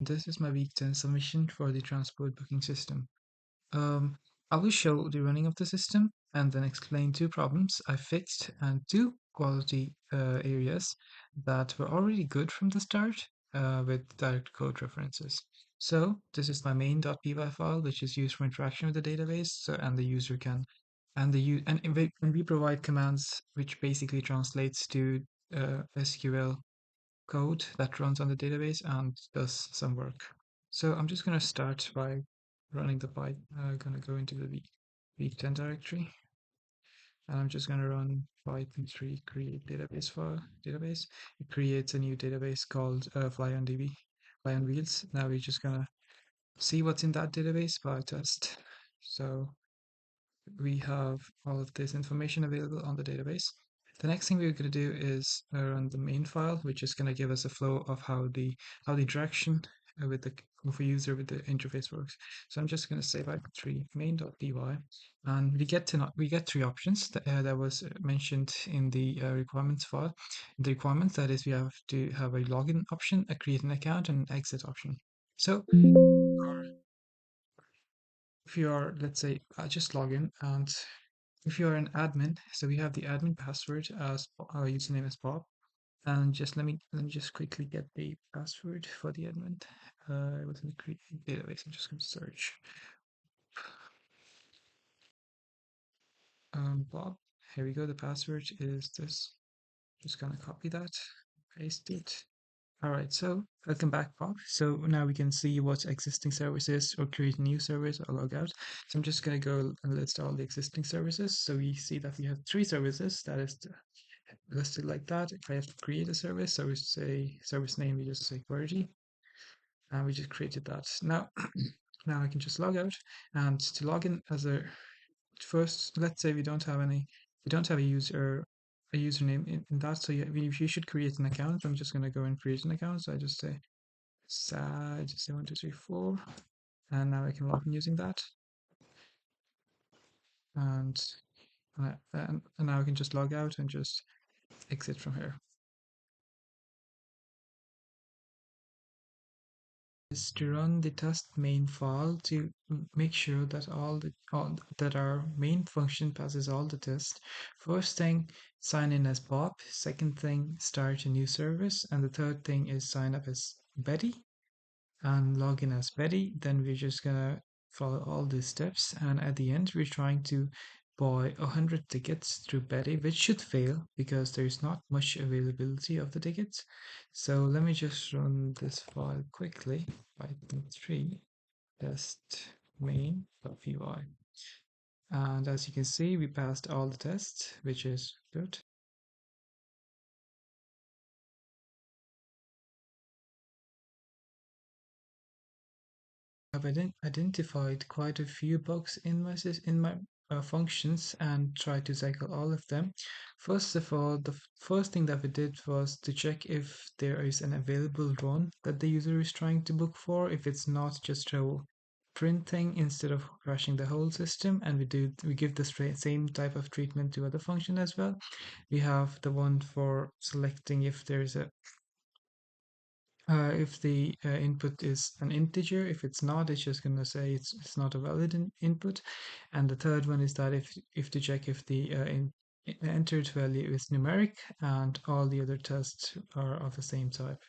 This is my week 10 submission for the transport booking system. Um, I will show the running of the system and then explain two problems I fixed and two quality areas that were already good from the start with direct code references. So this is my main.py file, which is used for interaction with the database. So and the user can and we provide commands which basically translates to SQL code that runs on the database and does some work. So I'm just going to start by running the Python. I'm going to go into the week 10 directory and I'm just going to run Python 3 create database file database. It creates a new database called FlyOnDB, Fly on Wheels. Now we're just going to see what's in that database by test. So we have all of this information available on the database. The next thing we're going to do is run the main file, which is going to give us a flow of how the interaction with the of a user with the interface works. So I'm just going to say Python3 main.py, and we get three options that was mentioned in the requirements file. In the requirements, that is, we have to have a login option, a create an account, and an exit option. So if you are, let's say, just log in, and if you're an admin, so we have the admin password as our username as Bob, and just let me just quickly get the password for the admin. It was in the create database. I'm just going to search Bob. Here we go. The password is this. Just gonna copy that, paste it. All right, so welcome back, Bob. So now we can see what existing services or create a new service or log out. So I'm just going to go and list all the existing services. So we see that we have three services that is listed like that. If I have to create a service, so we say service name, we just say query, and we just created that. Now, now I can just log out, and to log in as a first, let's say we don't have a username in that, so you should create an account. I'm just gonna go and create an account. So I just say just say 1 2 3 4, and now I can log in using that, and and now I can just log out and just exit from here. Is to run the test main file to make sure that all that our main function passes all the tests. First thing, sign in as Bob. Second thing, start a new service, and the third thing is sign up as Betty and log in as Betty. Then we're just gonna follow all these steps, and at the end, we're trying to buy 100 tickets through Betty, which should fail because there's not much availability of the tickets. So let me just run this file quickly. Python 3 test main.py. And as you can see, we passed all the tests, which is good. I've identified quite a few bugs in my functions and tried to tackle all of them. First of all, the first thing that we did was to check if there is an available run that the user is trying to book for. If it's not, just a print thing instead of crashing the whole system. And we give the same type of treatment to other function as well. We have the one for selecting if the input is an integer. If it's not, it's just going to say it's not a valid input. And the third one is that if to check if the entered value is numeric and all the other tests are of the same type.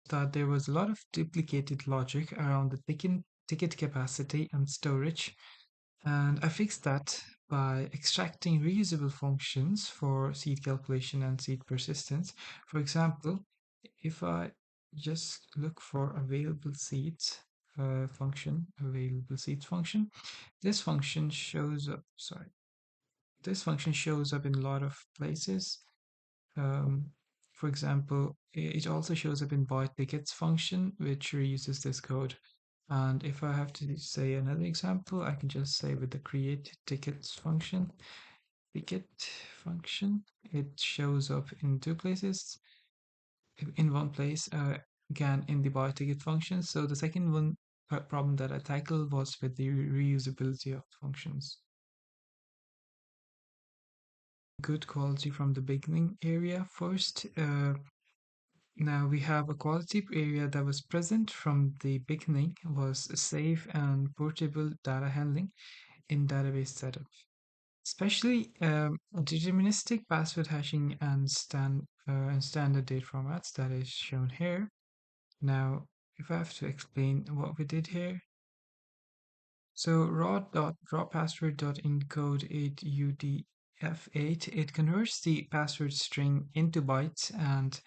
That there was a lot of duplicated logic around the ticket capacity and storage, and I fixed that by extracting reusable functions for seed calculation and seed persistence. For example, if I just look for available seeds available seeds function, this function shows up, sorry, this function shows up in a lot of places. Um, for example, it also shows up in buy tickets function, which reuses this code. And if I have to say another example, I can just say with the create tickets function, ticket function, it shows up in two places. In one place, again in the buy ticket function. So the second one problem that I tackled was with the reusability of functions. Good quality from the beginning area first. Now we have a quality area that was present from the beginning was safe and portable data handling in database setup, especially deterministic password hashing and standard date formats that is shown here. Now, if I have to explain what we did here, so raw password dot encode 8 UDF8, it converts the password string into bytes, and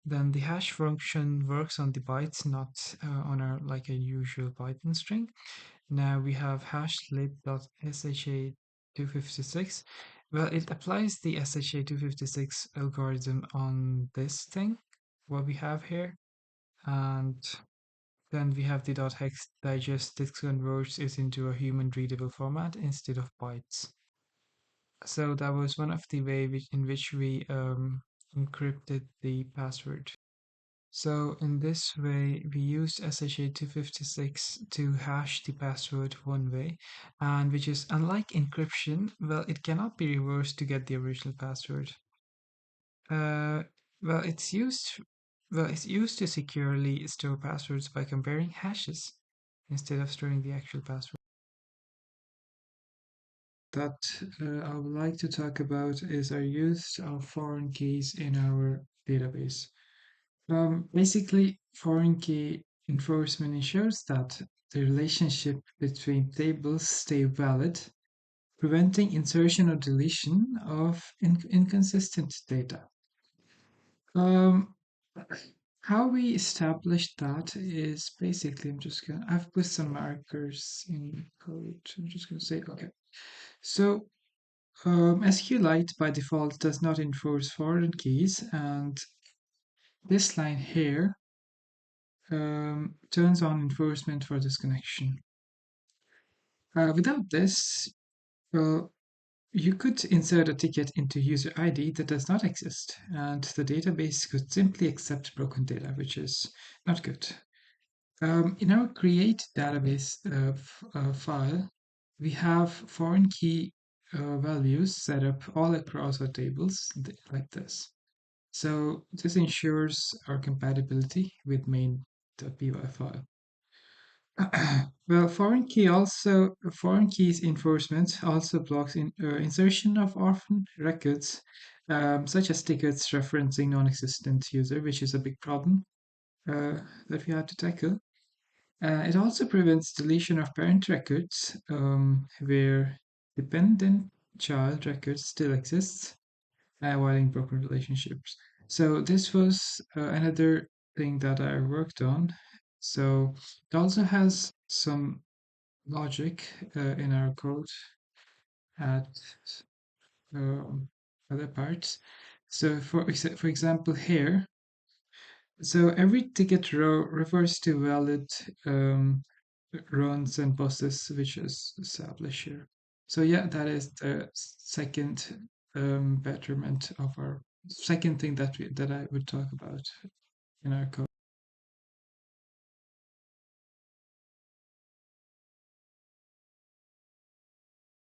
then the hash function works on the bytes, not on our like a usual Python string. Now we have hashlib.sha256. Well, it applies the SHA256 algorithm on this thing, what we have here, and then we have the .hex digest. This converts it into a human readable format instead of bytes. So that was one of the in which we encrypted the password. So in this way, we used SHA-256 to hash the password one way, and which is unlike encryption, well, it cannot be reversed to get the original password. Uh, well, it's used to securely store passwords by comparing hashes instead of storing the actual password. That I would like to talk about is our use of foreign keys in our database. Basically, foreign key enforcement ensures that the relationship between tables stay valid, preventing insertion or deletion of inconsistent data. Um, how we establish that is basically, I've put some markers in code. I'm just gonna say, okay. So, SQLite by default does not enforce foreign keys, and this line here turns on enforcement for this connection. Without this, well, you could insert a ticket into user ID that does not exist, and the database could simply accept broken data, which is not good. In our create database file, we have foreign key values set up all across our tables like this. So this ensures our compatibility with main.py file. Well, foreign keys enforcement also blocks insertion of orphan records, such as tickets referencing non-existent user, which is a big problem that we had to tackle. It also prevents deletion of parent records where dependent child records still exists, avoiding broken relationships. So this was another thing that I worked on. So it also has some logic in our code at um, other parts. So for example here, so every ticket row refers to valid runs and bosses which is established here. So yeah, that is the second betterment of our second thing that I would talk about in our code.